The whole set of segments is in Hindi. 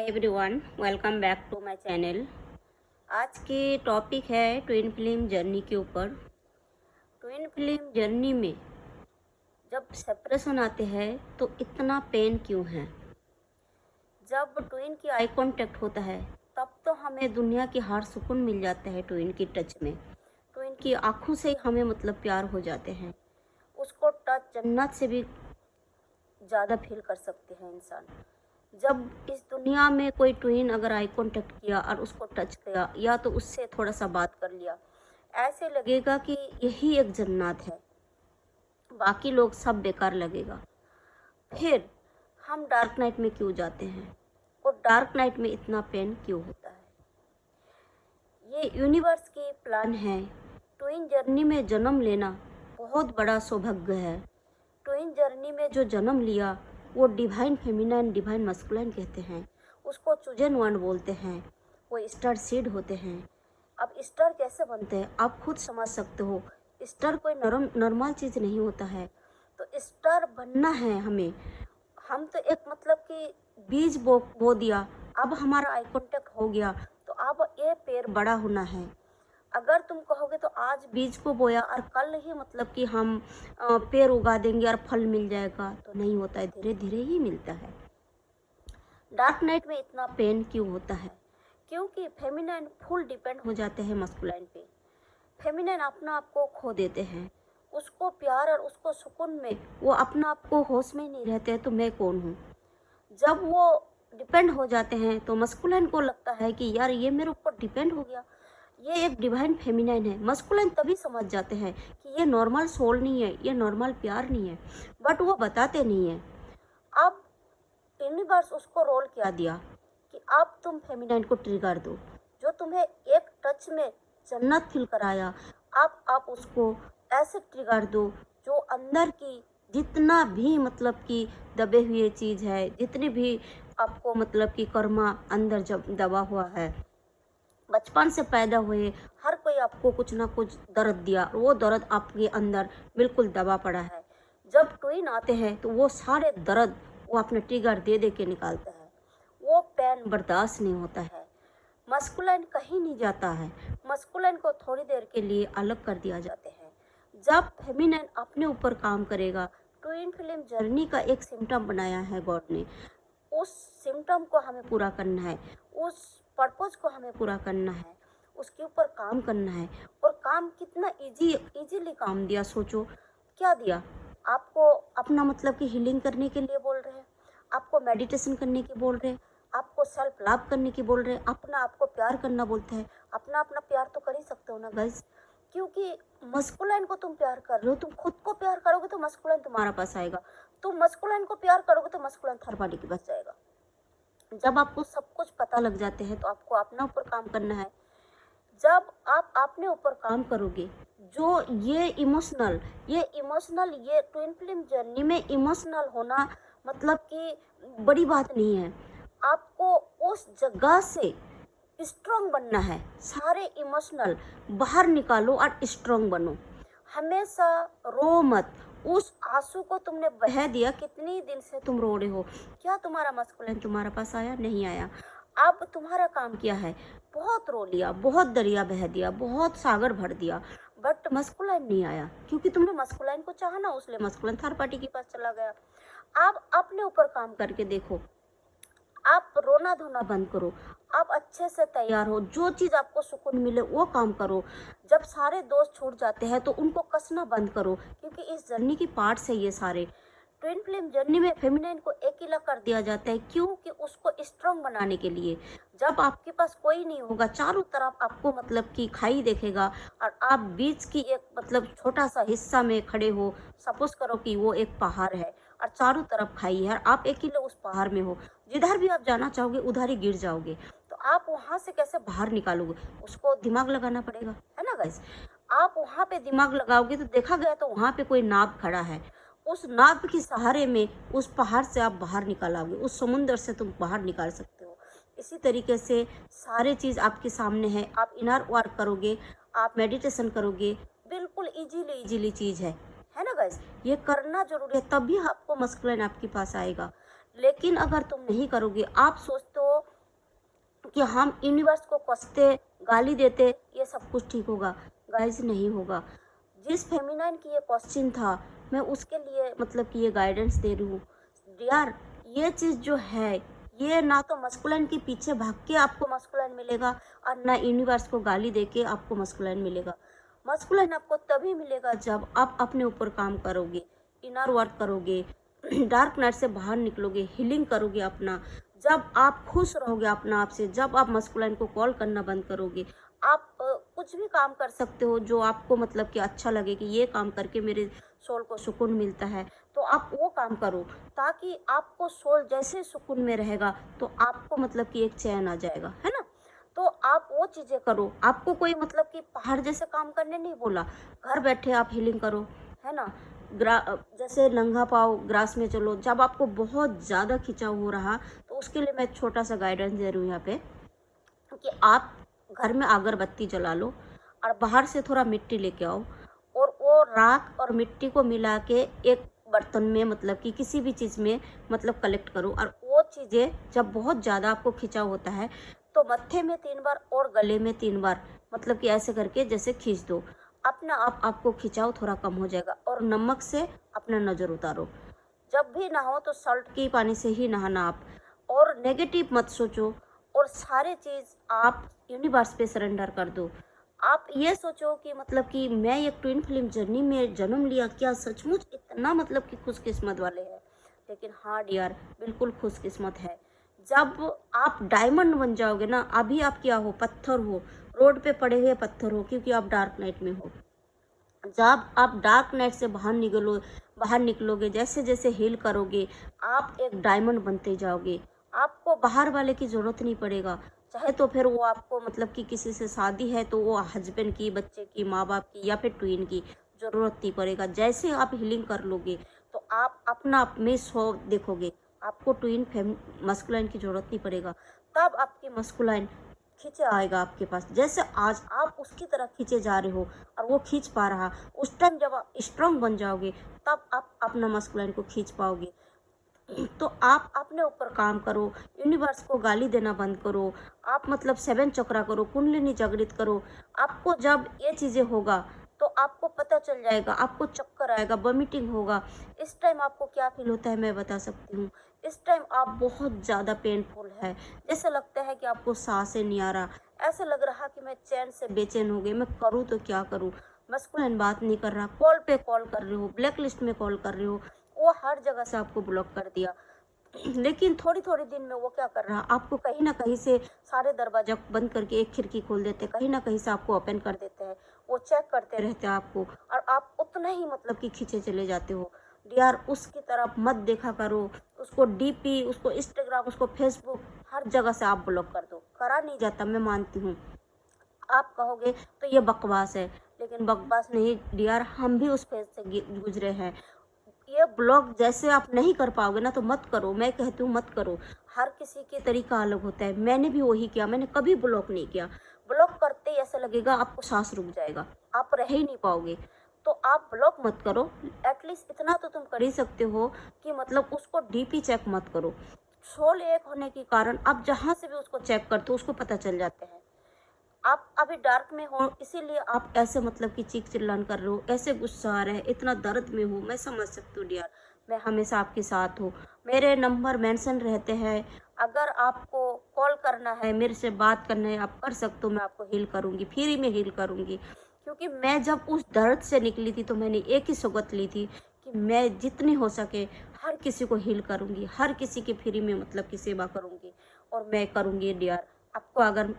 Hi everyone, welcome back to my channel. आज की टॉपिक है ट्विन फिल्म जर्नी के ऊपर। ट्विन फिल्म जर्नी में जब सेपरेशन आते हैं तो इतना पेन क्यों है। जब ट्विन की आई कांटेक्ट होता है तब तो हमें दुनिया की हर सुकून मिल जाता है। ट्विन की टच में, ट्विन की आंखों से ही हमें प्यार हो जाते हैं। उसको टच जन्नत से भी ज़्यादा फील कर सकते हैं इंसान। जब इस दुनिया में कोई ट्विन अगर आई कांटेक्ट किया और उसको टच किया या तो उससे थोड़ा सा बात कर लिया, ऐसे लगेगा कि यही एक जन्नत है, बाकी लोग सब बेकार लगेगा। फिर हम डार्क नाइट में क्यों जाते हैं और डार्क नाइट में इतना पेन क्यों होता है। ये यूनिवर्स की प्लान है। ट्विन जर्नी में जन्म लेना बहुत बड़ा सौभाग्य है। ट्विन जर्नी में जो जन्म लिया वो डिवाइन फेमिनाइन डिवाइन मस्कुलाइन कहते हैं, उसको चूजन वन बोलते हैं। वो स्टार सीड होते हैं। अब स्टार कैसे बनते हैं आप खुद समझ सकते हो। स्टार कोई नॉर्मल चीज़ नहीं होता है। तो स्टार बनना है हमें। हम तो एक कि बीज बो दिया, अब हमारा आई कॉन्टेक्ट हो गया तो अब ये पेड़ बड़ा होना है। अगर तुम कहोगे तो आज बीज को बोया और कल ही कि हम पेड़ उगा देंगे और फल मिल जाएगा, तो नहीं होता है, धीरे धीरे ही मिलता है। डार्क नाइट में इतना पेन क्यों होता है? क्योंकि फेमिनाइन फुल डिपेंड हो जाते हैं मस्कुलाइन पे। फेमिनाइन अपना आप को खो देते हैं। उसको प्यार और उसको सुकून में वो अपना आप को होश में नहीं रहते हैं तो मैं कौन हूँ। जब वो डिपेंड हो जाते हैं तो मस्कुलाइन को लगता है कि यार ये मेरे ऊपर डिपेंड हो गया, ये एक डिवाइन फेमिनाइन है। मस्कुलाइन तभी समझ जाते हैं कि ये नॉर्मल सोल नहीं है, ये नॉर्मल प्यार नहीं है, बट वो बताते नहीं है। अब यूनिवर्स उसको रोल क्या दिया कि अब तुम फेमिनाइन को ट्रिगर दो, जो तुम्हें एक टच में जन्नत फील कराया। अब आप उसको ऐसे ट्रिगर दो जो अंदर की जितना भी कि दबे हुए चीज़ है, जितनी भी आपको कि कर्मा अंदर जब दबा हुआ है, बचपन से पैदा हुए हर कोई आपको कुछ ना कुछ दर्द दिया, वो दर्द आपके अंदर बिल्कुल दबा पड़ा है। जब ट्विन आते हैं तो वो सारे दर्द वो अपने ट्रिगर दे दे के निकालता है। वो पेन बर्दाश्त नहीं होता है। मस्कुलाइन कहीं नहीं जाता है। मस्कुलाइन को थोड़ी देर के लिए अलग कर दिया जाते हैं। जब फेमिनाइन अपने ऊपर काम करेगा, ट्विन फिल्म जर्नी का एक सिम्टम बनाया है गॉड ने, उस सिम्टम को हमें पूरा करना है, उस पर्पज को हमें पूरा करना है, उसके ऊपर काम करना है। और काम कितना इजीली काम दिया, सोचो क्या दिया आपको। अपना कि हीलिंग करने के लिए बोल रहे हैं, आपको मेडिटेशन करने की बोल रहे हैं, आपको सेल्फ लव करने की बोल रहे हैं, अपना आपको प्यार करना बोलते हैं। अपना प्यार तो कर ही सकते हो ना गाइस, क्योंकि मस्कुलाइन को तुम प्यार कर रहे हो। तुम खुद को प्यार करोगे तो मस्कुलाइन तुम्हारा पास आएगा। तुम मस्कुलाइन को प्यार करोगे तो मस्कुलाइन थर्ड पार्टी के पास जाएगा। जब आपको सब कुछ पता लग जाते हैं तो आपको अपना ऊपर काम करना है। जब आप अपने ऊपर काम करोगे, जो ये इमोशनल ये ट्विन फिल्म जर्नी में इमोशनल होना कि बड़ी बात नहीं है। आपको उस जगह से स्ट्रॉन्ग बनना है। सारे इमोशनल बाहर निकालो और स्ट्रॉन्ग बनो। हमेशा रो मत। उस आंसू को तुमने बहा दिया, कितनी दिन से तुम रो रहे हो, क्या तुम्हारा मस्कुलाइन तुम्हारे पास आया? नहीं आया। अब तुम्हारा काम क्या है? बहुत रो लिया, बहुत दरिया बहा दिया, बहुत सागर भर दिया, बट मस्कुलाइन नहीं आया, क्योंकि तुमने मस्कुलाइन को चाहा ना, इसलिए मस्कुलाइन थर्ड पार्टी के पास चला गया। आप अपने ऊपर काम करके देखो। आप रोना धोना बंद करो। आप अच्छे से तैयार हो, जो चीज़ आपको सुकून मिले वो काम करो। जब सारे दोस्त छूट जाते हैं तो उनको कसना बंद करो, क्योंकि इस जर्नी की पार्ट्स है ये सारे। ट्विन फिल्म जर्नी में फेमिनाइन को अकेला कर दिया जाता है, क्योंकि उसको स्ट्रॉन्ग बनाने के लिए। जब आपके पास कोई नहीं होगा, चारों तरफ आपको कि खाई देखेगा और आप बीच की एक छोटा सा हिस्सा में खड़े हो। सपोज करो कि वो एक पहाड़ है और चारों तरफ खाई है और आप अकेले उस पहाड़ में हो। जिधर भी आप जाना चाहोगे उधर ही गिर जाओगे, तो आप वहाँ से कैसे बाहर निकालोगे? उसको दिमाग लगाना पड़ेगा, है ना गाइस। आप वहाँ पे दिमाग लगाओगे तो देखा गया तो वहाँ पे कोई नाव खड़ा है। उस नाव के सहारे में उस पहाड़ से आप बाहर निकालोगे, उस समुंदर से तुम बाहर निकाल सकते हो। इसी तरीके से सारे चीज़ आपके सामने है। आप इनर वर्क करोगे, आप मेडिटेशन करोगे, बिल्कुल इजीली चीज़ है ना गाइस। ये करना जरूरी है, तभी आपको मस्कुलाइन आपके पास आएगा। लेकिन अगर तुम नहीं करोगे, आप सोचते हो कि हम यूनिवर्स को कसते, गाली देते, ये सब कुछ ठीक होगा? गाइस नहीं होगा। जिस फेमिनाइन की ये क्वेश्चन था, मैं उसके लिए मतलब कि ये गाइडेंस दे रही हूँ यार। ये चीज़ जो है, ये ना तो मस्कुलाइन के पीछे भाग के आपको मस्कुलाइन मिलेगा और ना यूनिवर्स को गाली दे के आपको मस्कुलाइन मिलेगा। मस्कुलाइन आपको तभी मिलेगा जब आप अपने ऊपर काम करोगे, इनर वर्क करोगे, डार्क नाइट से बाहर निकलोगे, हीलिंग करोगे अपना, जब आप खुश रहोगे अपना आप से, जब आप मस्कुलाइन को कॉल करना बंद करोगे। आप कुछ भी काम कर सकते हो जो आपको मतलब कि अच्छा लगे कि ये काम करके मेरे सोल को सुकून मिलता है, तो आप वो काम करो, ताकि आपको सोल जैसे सुकून में रहेगा तो आपको मतलब कि एक चैन आ जाएगा, है ना। तो आप वो चीज़ें करो। आपको कोई मतलब कि पहाड़ जैसे काम करने नहीं बोला, घर बैठे आप हीलिंग करो, है ना। जैसे नंगा पाव ग्रास में चलो। जब आपको बहुत ज़्यादा खिंचाव हो रहा, तो उसके लिए मैं छोटा सा गाइडेंस दे रही हूँ यहाँ पे कि आप घर में अगरबत्ती जला लो और बाहर से थोड़ा मिट्टी लेके आओ, और वो राख और मिट्टी को मिला के एक बर्तन में मतलब कि किसी भी चीज़ में मतलब कलेक्ट करो। और वो चीज़ें जब बहुत ज़्यादा आपको खिंचाव होता है, तो मत्थे में 3 बार और गले में 3 बार मतलब कि ऐसे करके जैसे खींच दो। अपना आप आपको खिंचाव थोड़ा कम हो जाएगा। और नमक से अपना नज़र उतारो। जब भी नहाओ तो सॉल्ट के पानी से ही नहाना आप। और नेगेटिव मत सोचो, और सारे चीज़ आप यूनिवर्स पे सरेंडर कर दो। आप ये सोचो कि मतलब कि मैं एक ट्विन फिल्म जर्नी में जन्म लिया, क्या सचमुच इतना मतलब कि खुशकिस्मत वाले हैं? लेकिन हाँ डियर, बिल्कुल खुशकिस्मत है। जब आप डायमंड बन जाओगे ना, अभी आप क्या हो, पत्थर हो, रोड पे पड़े हुए पत्थर हो, क्योंकि आप डार्क नाइट में हो। जब आप डार्क नाइट से बाहर निकलोगे, जैसे जैसे हील करोगे, आप एक डायमंड बनते जाओगे। आपको बाहर वाले की ज़रूरत नहीं पड़ेगा। चाहे तो फिर वो आपको मतलब कि किसी से शादी है तो वो हस्बैंड की, बच्चे की, माँ बाप की या फिर ट्विन की ज़रूरत नहीं पड़ेगा। जैसे आप हीलिंग कर लोगे तो आप अपना आप में सो देखोगे, आपको ट्विन मस्कुलाइन की ज़रूरत नहीं पड़ेगा। तब आपकी मस्कुलाइन खींचे आएगा आपके पास, जैसे आज आप उसकी तरह खींचे जा रहे हो और वो खींच पा रहा। उस टाइम जब आप स्ट्रांग बन जाओगे, तब आप अपना मस्कुलाइन को खींच पाओगे। तो आप अपने ऊपर काम करो, यूनिवर्स को गाली देना बंद करो। आप मतलब 7 चक्रा करो, कुंडलिनी जागृत करो। आपको जब ये चीज़ें होगा तो आपको पता चल जाएगा, आपको चक्कर आएगा, वॉमिटिंग होगा। इस टाइम आपको क्या फील होता है मैं बता सकती हूँ। इस टाइम आप बहुत ज़्यादा पेनफुल है, जैसे लगता है कि आपको सांसें नहीं आ रहा, ऐसा लग रहा कि मैं चैन से बेचैन हो गई, मैं करूँ तो क्या करूँ। मस्कुलाइन बात नहीं कर रहा, कॉल पे कॉल कर रहे हो, ब्लैक लिस्ट में कॉल कर रहे हो, वो हर जगह से आपको ब्लॉक कर दिया। लेकिन थोड़ी थोड़ी दिन में वो क्या कर रहा, आपको कहीं ना कहीं से सारे दरवाजा बंद करके एक खिड़की खोल देते, कहीं ना कहीं से आपको ओपन कर देते हैं। वो चेक करते रहते हैं आपको, और आप उतना ही मतलब कि खींचे चले जाते हो। यार उसकी तरफ मत देखा करो, उसको डीपी, उसको इंस्टाग्राम, उसको फेसबुक, हर जगह से आप ब्लॉक कर दो। करा नहीं जाता, मैं मानती हूँ। आप कहोगे तो ये बकवास है, लेकिन बकवास नहीं डियर, हम भी उस फेज से गुजरे हैं। ये ब्लॉग जैसे आप नहीं कर पाओगे ना, तो मत करो। मैं कहती हूँ मत करो। हर किसी के तरीका अलग होता है। मैंने भी वही किया, मैंने कभी ब्लॉक नहीं किया। ब्लॉक करते ही ऐसा लगेगा आपको सांस रुक जाएगा, आप रह ही नहीं पाओगे। तो आप ब्लॉक मत करो। एटलीस्ट इतना तो तुम कर ही सकते हो कि मतलब उसको डीपी चेक मत करो। सोल एक होने के कारण आप जहाँ से भी उसको चेक करते हो, उसको पता चल जाते हैं। आप अभी डार्क में हो, इसीलिए आप ऐसे मतलब कि चीख चिल्लान कर रहे हो, ऐसे गुस्सा आ रहा है, इतना दर्द में हो। मैं समझ सकती हूँ डियर, मैं हमेशा आपके साथ हूँ। मेरे नंबर मेंशन रहते हैं, अगर आपको कॉल करना है, मेरे से बात करना है, आप कर सकते हो। मैं आपको हील करूँगी, फ्री में हील करूँगी। क्योंकि मैं जब उस दर्द से निकली थी तो मैंने एक ही सौगत ली थी कि मैं जितनी हो सके हर किसी को हील करूँगी, हर किसी के फ्री में मतलब की सेवा करूँगी, और मैं करूँगी डियर। आपको अगर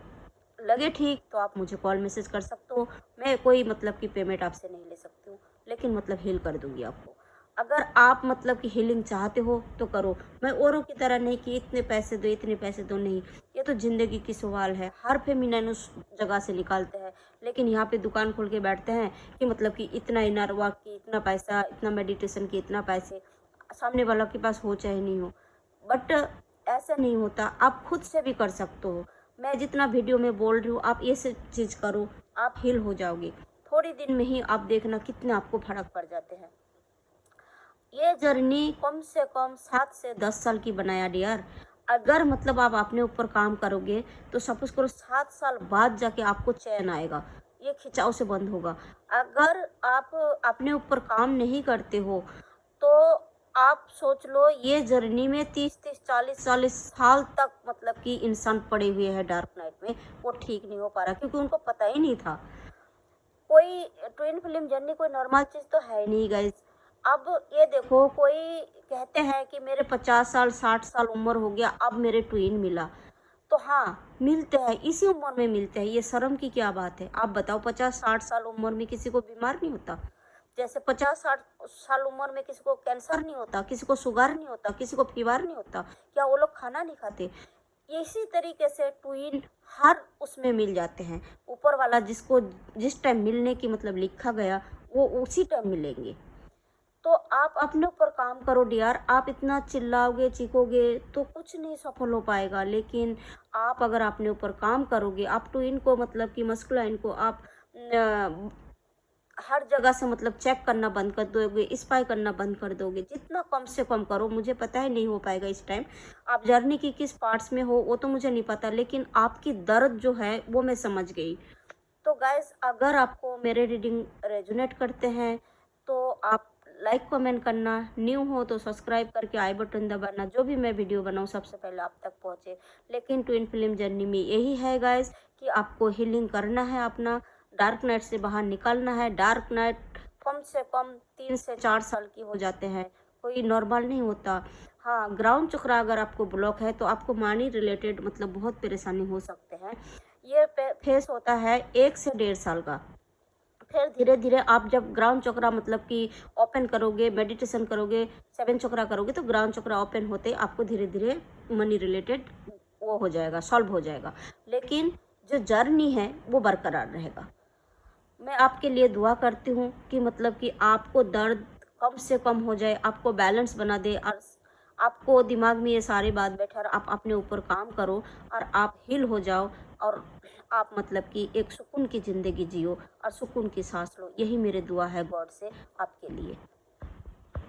लगे ठीक तो आप मुझे कॉल मैसेज कर सकते हो। मैं कोई मतलब कि पेमेंट आपसे नहीं ले सकती हूँ, लेकिन मतलब हील कर दूंगी आपको। अगर आप मतलब कि हीलिंग चाहते हो तो करो। मैं औरों की तरह नहीं कि इतने पैसे दो, इतने पैसे दो, नहीं। ये तो ज़िंदगी की सवाल है, हर फेमिनाइन उस जगह से निकालते हैं। लेकिन यहाँ पे दुकान खोल के बैठते हैं कि मतलब कि इतना इनर वर्क की इतना पैसा, इतना मेडिटेशन की इतना पैसे, सामने वाला के पास हो चाहे नहीं हो। बट ऐसा नहीं होता, आप खुद से भी कर सकते हो। मैं जितना वीडियो में बोल रही हूँ, आप ये सब चीज़ करो, आप हील हो जाओगे। थोड़ी दिन में ही आप देखना कितने आपको फर्क पड़ जाते हैं। ये जर्नी कम से कम 7 से 10 साल की बनाया डियर। अगर मतलब आप अपने ऊपर काम करोगे तो सपोज करो 7 साल बाद जाके आपको चैन आएगा, ये खिंचाव से बंद होगा। अगर आप अपने ऊपर काम नहीं करते हो तो आप सोच लो ये जर्नी में 30-30 40-40 साल तक मतलब कि इंसान पड़े हुए हैं डार्क नाइट में, वो ठीक नहीं हो पा रहा क्योंकि उनको पता ही नहीं था। कोई ट्विन फिल्म जर्नी कोई नॉर्मल चीज़ तो है नहीं गाइज। अब ये देखो, कोई कहते हैं कि मेरे 50 साल 60 साल उम्र हो गया, अब मेरे ट्विन मिला, तो हाँ मिलते हैं, इसी उम्र में मिलते हैं, ये शर्म की क्या बात है? आप बताओ, 50-60 साल उम्र में किसी को बीमार नहीं होता? जैसे 50-60 साल उम्र में किसी को कैंसर नहीं होता, किसी को शुगर नहीं होता, किसी को फीवर नहीं होता, क्या वो लोग खाना नहीं खाते? इसी तरीके से ट्विन हर उसमें मिल जाते हैं। ऊपर वाला जिसको जिस टाइम मिलने की मतलब लिखा गया वो उसी टाइम मिलेंगे। तो आप अपने ऊपर काम करो डियर। आप इतना चिल्लाओगे चीखोगे तो कुछ नहीं सफल हो पाएगा, लेकिन आप अगर अपने ऊपर काम करोगे, आप ट्विन को मतलब कि मस्कुलाइन को आप हर जगह से मतलब चेक करना बंद कर दोगे, स्पाई करना बंद कर दोगे, जितना कम से कम करो। मुझे पता है नहीं हो पाएगा इस टाइम, आप जर्नी की किस पार्ट्स में हो वो तो मुझे नहीं पता, लेकिन आपकी दर्द जो है वो मैं समझ गई। तो गाइस, अगर आपको मेरे रीडिंग रेजोनेट करते हैं तो आप लाइक कमेंट करना, न्यू हो तो सब्सक्राइब करके आई बटन दबाना, जो भी मैं वीडियो बनाऊँ सबसे पहले आप तक पहुँचे। लेकिन ट्विन फिल्म जर्नी में यही है गाइस कि आपको हीलिंग करना है, अपना डार्क नाइट से बाहर निकलना है। डार्क नाइट कम से कम 3 से 4 साल की हो जाते हैं, कोई नॉर्मल नहीं होता। हाँ, ग्राउंड चक्र अगर आपको ब्लॉक है तो आपको मनी रिलेटेड मतलब बहुत परेशानी हो सकते हैं। ये फेस होता है 1 से 1.5 साल का। फिर धीरे धीरे आप जब ग्राउंड चक्रा मतलब कि ओपन करोगे, मेडिटेशन करोगे, 7 चक्रा करोगे, तो ग्राउंड चक्रा ओपन होते आपको धीरे धीरे मनी रिलेटेड वो हो जाएगा, सॉल्व हो जाएगा। लेकिन जो जर्नी है वो बरकरार रहेगा। मैं आपके लिए दुआ करती हूँ कि मतलब कि आपको दर्द कम से कम हो जाए, आपको बैलेंस बना दे, और आपको दिमाग में ये सारी बात बैठे और आप अपने ऊपर काम करो और आप हील हो जाओ, और आप मतलब कि एक सुकून की ज़िंदगी जियो और सुकून की सांस लो। यही मेरी दुआ है गॉड से आपके लिए।